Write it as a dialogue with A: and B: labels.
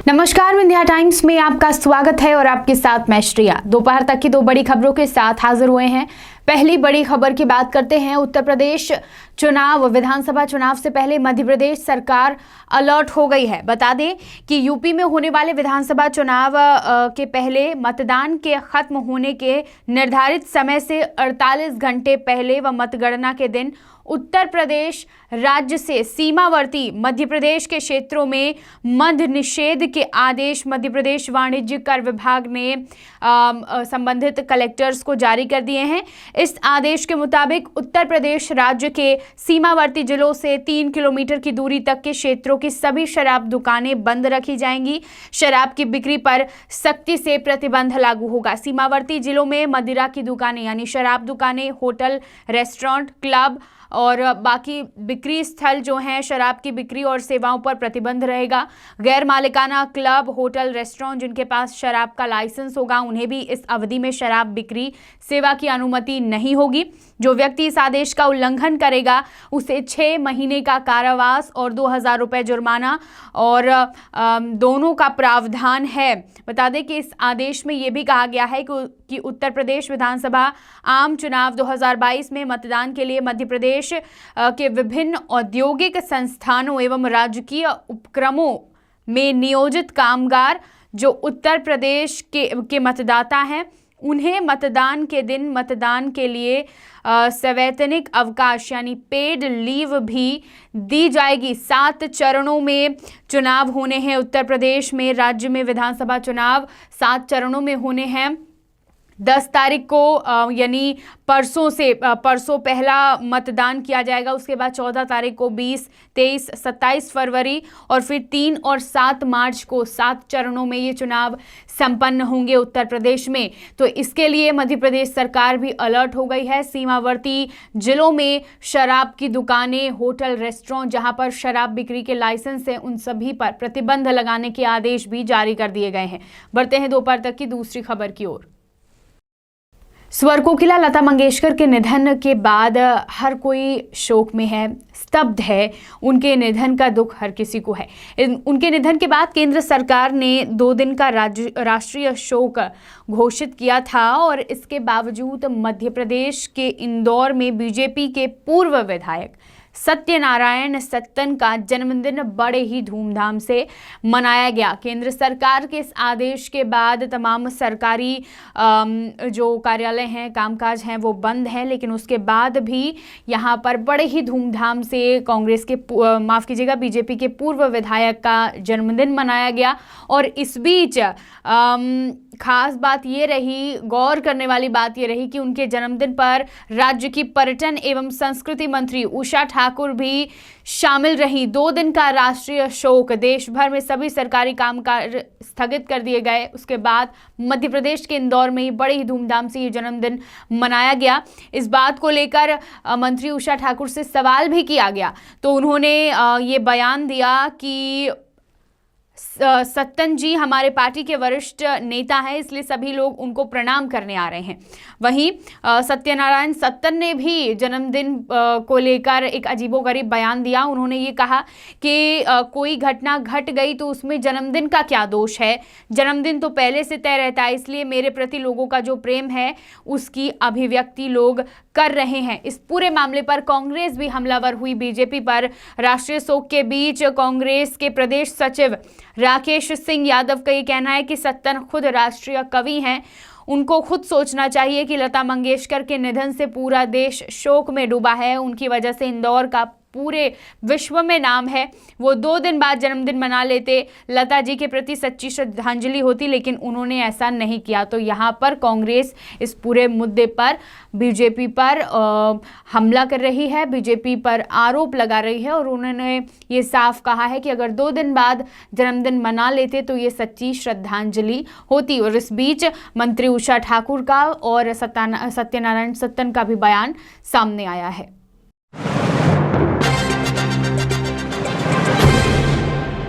A: नमस्कार, विंध्या टाइम्स में आपका स्वागत है और आपके साथ मैं श्रेया। दोपहर तक की दो बड़ी खबरों के साथ हाजिर हुए हैं। पहली बड़ी खबर की बात करते हैं। उत्तर प्रदेश चुनाव, विधानसभा चुनाव से पहले मध्य प्रदेश सरकार अलर्ट हो गई है। बता दें कि यूपी में होने वाले विधानसभा चुनाव के पहले मतदान के खत्म होने के निर्धारित समय से 48 घंटे पहले व मतगणना के दिन उत्तर प्रदेश राज्य से सीमावर्ती मध्य प्रदेश के क्षेत्रों में मद्य निषेध के आदेश मध्य प्रदेश वाणिज्य कर विभाग ने संबंधित कलेक्टर्स को जारी कर दिए हैं। इस आदेश के मुताबिक उत्तर प्रदेश राज्य के सीमावर्ती जिलों से 3 किलोमीटर की दूरी तक के क्षेत्रों की सभी शराब दुकानें बंद रखी जाएंगी। शराब की बिक्री पर सख्ती से प्रतिबंध लागू होगा। सीमावर्ती जिलों में मदिरा की दुकानें यानी शराब दुकानें, होटल, रेस्टोरेंट, क्लब और बाकी बिक्री स्थल जो हैं शराब की बिक्री और सेवाओं पर प्रतिबंध रहेगा। गैर मालिकाना क्लब, होटल, रेस्टोरेंट जिनके पास शराब का लाइसेंस होगा उन्हें भी इस अवधि में शराब बिक्री सेवा की अनुमति नहीं होगी। जो व्यक्ति इस आदेश का उल्लंघन करेगा उसे 6 महीने का कारावास और 2000 रुपये जुर्माना और दोनों का प्रावधान है। बता दें कि इस आदेश में यह भी कहा गया है कि उत्तर प्रदेश विधानसभा आम चुनाव 2022 में मतदान के लिए मध्य प्रदेश के विभिन्न औद्योगिक संस्थानों एवं राजकीय उपक्रमों में नियोजित कामगार जो उत्तर प्रदेश के मतदाता हैं उन्हें मतदान के दिन मतदान के लिए सवैतनिक अवकाश यानी पेड लीव भी दी जाएगी। 7 चरणों में चुनाव होने हैं। उत्तर प्रदेश में राज्य में विधानसभा चुनाव 7 चरणों में होने हैं। 10 तारीख को यानी परसों पहला मतदान किया जाएगा। उसके बाद 14 तारीख को 20, 23, 27 फरवरी और फिर 3 और 7 मार्च को 7 चरणों में ये चुनाव संपन्न होंगे उत्तर प्रदेश में। तो इसके लिए मध्य प्रदेश सरकार भी अलर्ट हो गई है। सीमावर्ती जिलों में शराब की दुकानें, होटल, रेस्टोरेंट जहां पर शराब बिक्री के लाइसेंस हैं उन सभी पर प्रतिबंध लगाने के आदेश भी जारी कर दिए गए हैं। बढ़ते हैं दोपहर तक की दूसरी खबर की ओर। स्वर कोकिला लता मंगेशकर के निधन के बाद हर कोई शोक में है, स्तब्ध है। उनके निधन का दुख हर किसी को है। उनके निधन के बाद केंद्र सरकार ने 2 दिन का राष्ट्रीय शोक घोषित किया था और इसके बावजूद मध्य प्रदेश के इंदौर में बीजेपी के पूर्व विधायक सत्यनारायण सत्तन का जन्मदिन बड़े ही धूमधाम से मनाया गया। केंद्र सरकार के इस आदेश के बाद तमाम सरकारी जो कार्यालय हैं, कामकाज हैं वो बंद हैं, लेकिन उसके बाद भी यहाँ पर बड़े ही धूमधाम से कांग्रेस के बीजेपी के पूर्व विधायक का जन्मदिन मनाया गया। और इस बीच खास बात ये रही, गौर करने वाली बात ये रही कि उनके जन्मदिन पर राज्य की पर्यटन एवं संस्कृति मंत्री उषा ठाकुर भी शामिल रही। 2 दिन का राष्ट्रीय शोक, देश भर में सभी सरकारी कामकाज स्थगित कर दिए गए। उसके बाद मध्य प्रदेश के इंदौर में ही बड़े ही धूमधाम से ये जन्मदिन मनाया गया। इस बात को लेकर मंत्री उषा ठाकुर से सवाल भी किया गया तो उन्होंने ये बयान दिया कि सत्तन जी हमारे पार्टी के वरिष्ठ नेता हैं, इसलिए सभी लोग उनको प्रणाम करने आ रहे हैं। वहीं सत्यनारायण सत्तन ने भी जन्मदिन को लेकर एक अजीबोगरीब बयान दिया। उन्होंने ये कहा कि कोई घटना घट गई तो उसमें जन्मदिन का क्या दोष है, जन्मदिन तो पहले से तय रहता है, इसलिए मेरे प्रति लोगों का जो प्रेम है उसकी अभिव्यक्ति लोग कर रहे हैं। इस पूरे मामले पर कांग्रेस भी हमलावर हुई बीजेपी पर। राष्ट्रीय शोक के बीच कांग्रेस के प्रदेश सचिव राकेश सिंह यादव का ये कहना है कि सत्तन खुद राष्ट्रीय कवि हैं, उनको खुद सोचना चाहिए कि लता मंगेशकर के निधन से पूरा देश शोक में डूबा है। उनकी वजह से इंदौर का पूरे विश्व में नाम है। वो 2 दिन बाद जन्मदिन मना लेते, लता जी के प्रति सच्ची श्रद्धांजलि होती, लेकिन उन्होंने ऐसा नहीं किया। तो यहाँ पर कांग्रेस इस पूरे मुद्दे पर बीजेपी पर हमला कर रही है, बीजेपी पर आरोप लगा रही है और उन्होंने ये साफ कहा है कि अगर 2 दिन बाद जन्मदिन मना लेते तो ये सच्ची श्रद्धांजलि होती। और इस बीच मंत्री उषा ठाकुर का और सत्यनारायण सत्तन का भी बयान सामने आया है।